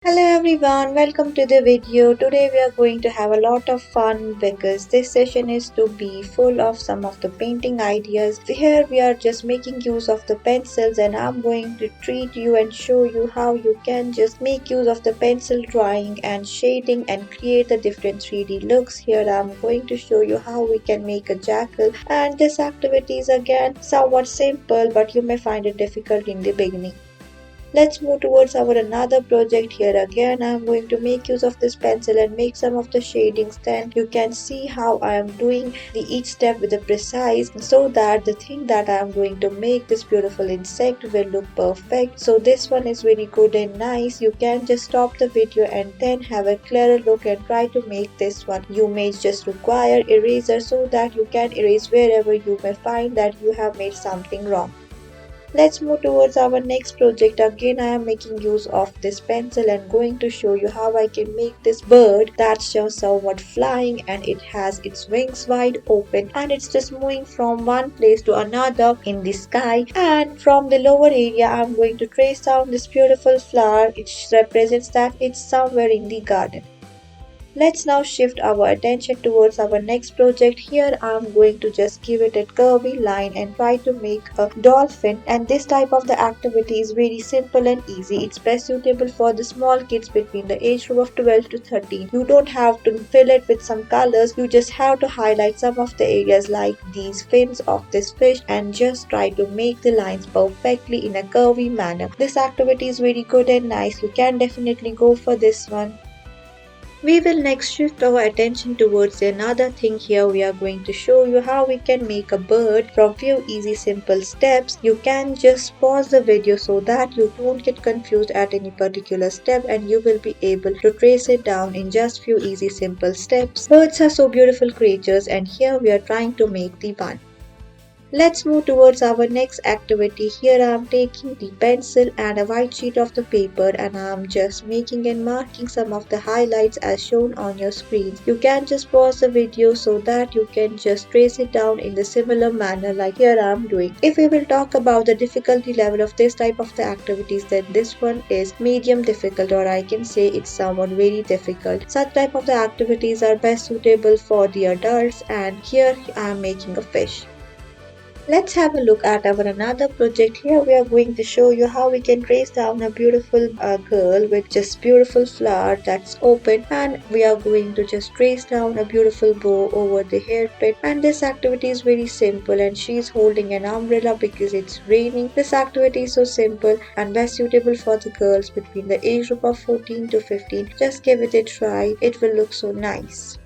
Hello everyone, welcome to the video. Today we are going to have a lot of fun because this session is to be full of some of the painting ideas. Here we are just making use of the pencils and I'm going to treat you and show you how you can just make use of the pencil drawing and shading and create the different 3D looks. Here I'm going to show you how we can make a jackal, and this activity is again somewhat simple but you may find it difficult in the beginning. Let's move towards our another project. Here again I am going to make use of this pencil and make some of the shadings. Then you can see how I am doing the each step with the precise so that the thing that I am going to make, this beautiful insect, will look perfect. So this one is very good and nice. You can just stop the video and then have a clearer look and try to make this one. You may just require eraser so that you can erase wherever you may find that you have made something wrong. Let's move towards our next project. Again I am making use of this pencil and going to show you how I can make this bird that's just somewhat flying and it has its wings wide open and it's just moving from one place to another in the sky, and from the lower area I am going to trace down this beautiful flower which represents that it's somewhere in the garden. Let's now shift our attention towards our next project. Here I am going to just give it a curvy line and try to make a dolphin, and this type of the activity is very simple and easy. It's best suitable for the small kids between the age group of 12 to 13. You don't have to fill it with some colors, you just have to highlight some of the areas like these fins of this fish and just try to make the lines perfectly in a curvy manner. This activity is very good and nice. You can definitely go for this one. We will next shift our attention towards another thing. Here we are going to show you how we can make a bird from few easy simple steps. You can just pause the video so that you don't get confused at any particular step and you will be able to trace it down in just few easy simple steps. Birds are so beautiful creatures and here we are trying to make the one. Let's move towards our next activity. Here I am taking the pencil and a white sheet of the paper and I am just making and marking some of the highlights as shown on your screen. You can just pause the video so that you can just trace it down in the similar manner like here I am doing. If we will talk about the difficulty level of this type of the activities, then this one is medium difficult, or I can say it's somewhat very difficult. Such type of the activities are best suitable for the adults, and here I am making a fish. Let's have a look at our another project. Here we are going to show you how we can trace down a beautiful girl with just beautiful flower that's open, and we are going to just trace down a beautiful bow over the hairpin, and this activity is very simple and she's holding an umbrella because it's raining. This activity is so simple and best suitable for the girls between the age group of 14 to 15. Just give it a try, it will look so nice.